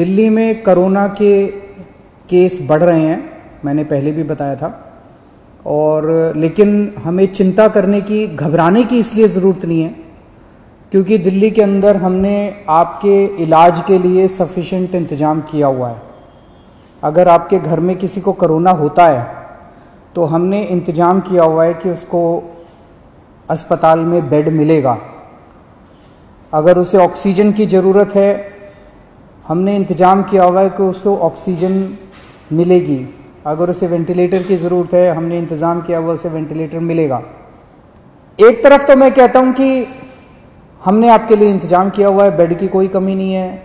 दिल्ली में कोरोना के केस बढ़ रहे हैं, मैंने पहले भी बताया था, और लेकिन हमें चिंता करने की, घबराने की इसलिए ज़रूरत नहीं है क्योंकि दिल्ली के अंदर हमने आपके इलाज के लिए सफिशिएंट इंतज़ाम किया हुआ है। अगर आपके घर में किसी को कोरोना होता है तो हमने इंतज़ाम किया हुआ है कि उसको अस्पताल में बेड मिलेगा। अगर उसे ऑक्सीजन की ज़रूरत है, हमने इंतज़ाम किया हुआ है कि उसको ऑक्सीजन मिलेगी। अगर उसे वेंटिलेटर की ज़रूरत है, हमने इंतज़ाम किया हुआ उसे वेंटिलेटर मिलेगा। एक तरफ तो मैं कहता हूं कि हमने आपके लिए इंतज़ाम किया हुआ है, बेड की कोई कमी नहीं है।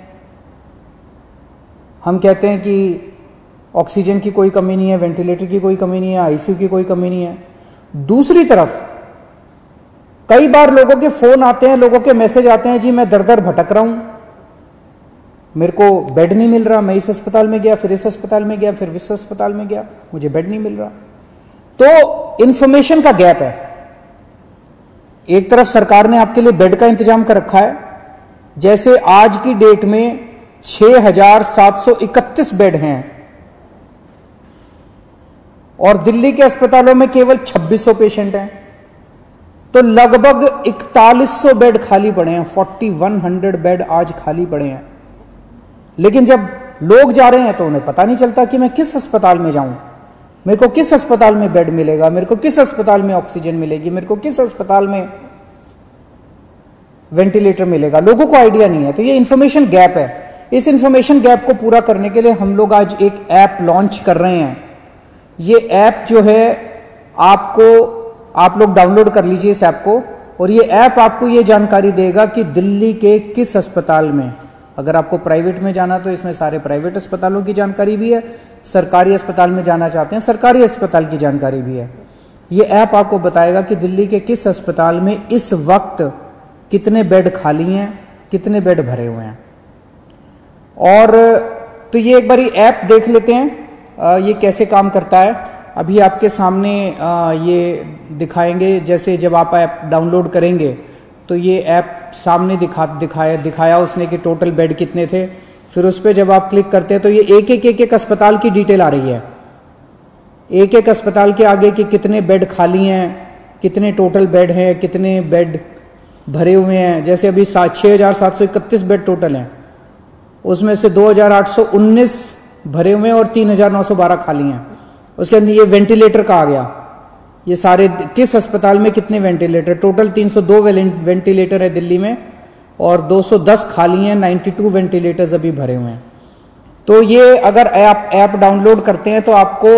हम कहते हैं कि ऑक्सीजन की कोई कमी नहीं है, वेंटिलेटर की कोई कमी नहीं है, आईसीयू की कोई कमी नहीं है। दूसरी तरफ कई बार लोगों के फ़ोन आते हैं, लोगों के मैसेज आते हैं, जी मैं दर दर भटक रहा हूं, मेरे को बेड नहीं मिल रहा, मैं इस अस्पताल में गया, फिर इस अस्पताल में गया, फिर इस अस्पताल में गया, मुझे बेड नहीं मिल रहा। तो इंफॉर्मेशन का गैप है। एक तरफ सरकार ने आपके लिए बेड का इंतजाम कर रखा है, जैसे आज की डेट में 6,731 बेड हैं और दिल्ली के अस्पतालों में केवल 2600 पेशेंट हैं, तो लगभग 4100 बेड खाली पड़े हैं। 4100 बेड आज खाली पड़े हैं। लेकिन जब लोग जा रहे हैं तो उन्हें पता नहीं चलता कि मैं किस अस्पताल में जाऊं, मेरे को किस अस्पताल में बेड मिलेगा, मेरे को किस अस्पताल में ऑक्सीजन मिलेगी, मेरे को किस अस्पताल में वेंटिलेटर मिलेगा। लोगों को आइडिया नहीं है। तो ये इंफॉर्मेशन गैप है। इस इंफॉर्मेशन गैप को पूरा करने के लिए हम लोग आज एक ऐप लॉन्च कर रहे हैं। ये ऐप जो है आप लोग डाउनलोड कर लीजिए इस ऐप को, और ये ऐप आपको ये जानकारी देगा कि दिल्ली के किस अस्पताल में, अगर आपको प्राइवेट में जाना तो इसमें सारे प्राइवेट अस्पतालों की जानकारी भी है, सरकारी अस्पताल में जाना चाहते हैं सरकारी अस्पताल की जानकारी भी है। ये ऐप आपको बताएगा कि दिल्ली के किस अस्पताल में इस वक्त कितने बेड खाली हैं, कितने बेड भरे हुए हैं। और तो ये एक बार ऐप देख लेते हैं ये कैसे काम करता है। अभी आपके सामने ये दिखाएंगे, जैसे जब आप ऐप डाउनलोड करेंगे तो ये ऐप सामने दिखाया उसने कि टोटल बेड कितने थे। फिर उस पर जब आप क्लिक करते हैं तो ये एक अस्पताल की डिटेल आ रही है। एक अस्पताल के आगे कि कितने बेड खाली हैं, कितने टोटल बेड हैं, कितने बेड भरे हुए हैं। जैसे अभी 6,731 बेड टोटल हैं, उसमें से 2,819 भरे हुए हैं और 3,912 खाली हैं। उसके अंदर ये वेंटिलेटर का आ गया, ये सारे किस अस्पताल में कितने वेंटिलेटर, टोटल 302 वेंटिलेटर है दिल्ली में और 210 खाली हैं, 92 वेंटिलेटर्स अभी भरे हुए हैं। तो ये अगर ऐप डाउनलोड करते हैं तो आपको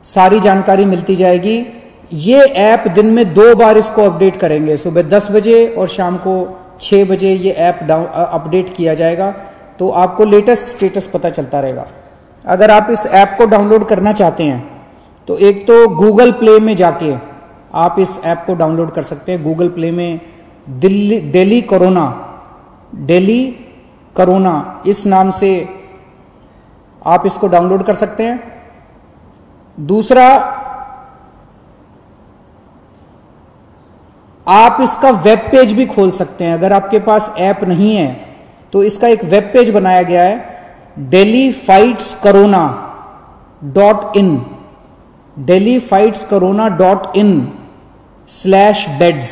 सारी जानकारी मिलती जाएगी। ये ऐप दिन में 2 बार इसको अपडेट करेंगे, सुबह 10 बजे और शाम को 6 बजे ये ऐप अपडेट किया जाएगा, तो आपको लेटेस्ट स्टेटस पता चलता रहेगा। अगर आप इस ऐप को डाउनलोड करना चाहते हैं तो एक तो गूगल प्ले में जाके आप इस ऐप को डाउनलोड कर सकते हैं। गूगल प्ले में दिल्ली कोरोना इस नाम से आप इसको डाउनलोड कर सकते हैं। दूसरा, आप इसका वेब पेज भी खोल सकते हैं। अगर आपके पास ऐप नहीं है तो इसका एक वेब पेज बनाया गया है, delhifightscorona.in, delhifightscorona.in/beds।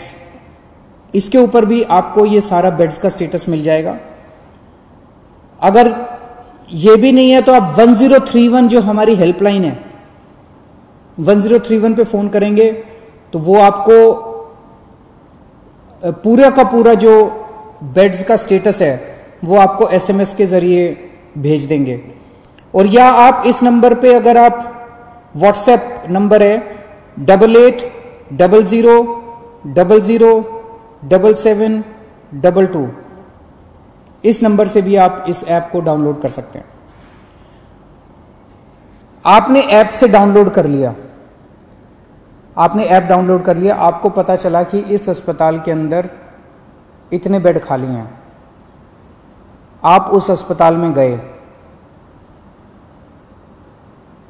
इसके ऊपर भी आपको ये सारा बेड्स का स्टेटस मिल जाएगा। अगर ये भी नहीं है तो आप 1031 जो हमारी हेल्पलाइन है, 1031 पे फोन करेंगे तो वो आपको पूरा का पूरा जो बेड्स का स्टेटस है वो आपको एसएमएस के जरिए भेज देंगे। और या आप इस नंबर पे, अगर आप व्हाट्सएप नंबर है 8800007722, इस नंबर से भी आप इस ऐप को डाउनलोड कर सकते हैं। आपने ऐप से डाउनलोड कर लिया, आपने ऐप डाउनलोड कर लिया, आपको पता चला कि इस अस्पताल के अंदर इतने बेड खाली हैं। आप उस अस्पताल में गए,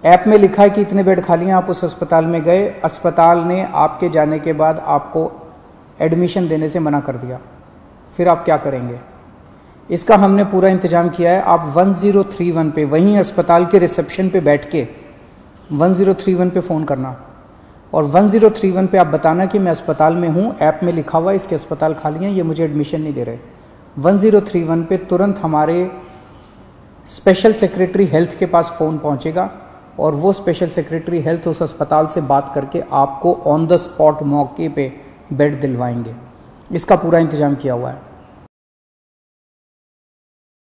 ऐप में लिखा है कि इतने बेड खाली हैं, आप उस अस्पताल में गए, अस्पताल ने आपके जाने के बाद आपको एडमिशन देने से मना कर दिया, फिर आप क्या करेंगे? इसका हमने पूरा इंतजाम किया है। आप 1031 पे, वहीं अस्पताल के रिसेप्शन पे बैठ के 1031 पे फ़ोन करना और 1031 पे आप बताना कि मैं अस्पताल में हूँ, ऐप में लिखा हुआ है इसके अस्पताल खाली हैं, ये मुझे एडमिशन नहीं दे रहे। 1031 पे तुरंत हमारे स्पेशल सेक्रेटरी हेल्थ के पास फ़ोन पहुँचेगा और वो स्पेशल सेक्रेटरी हेल्थ उस अस्पताल से बात करके आपको ऑन द स्पॉट मौके पे बेड दिलवाएंगे। इसका पूरा इंतजाम किया हुआ है।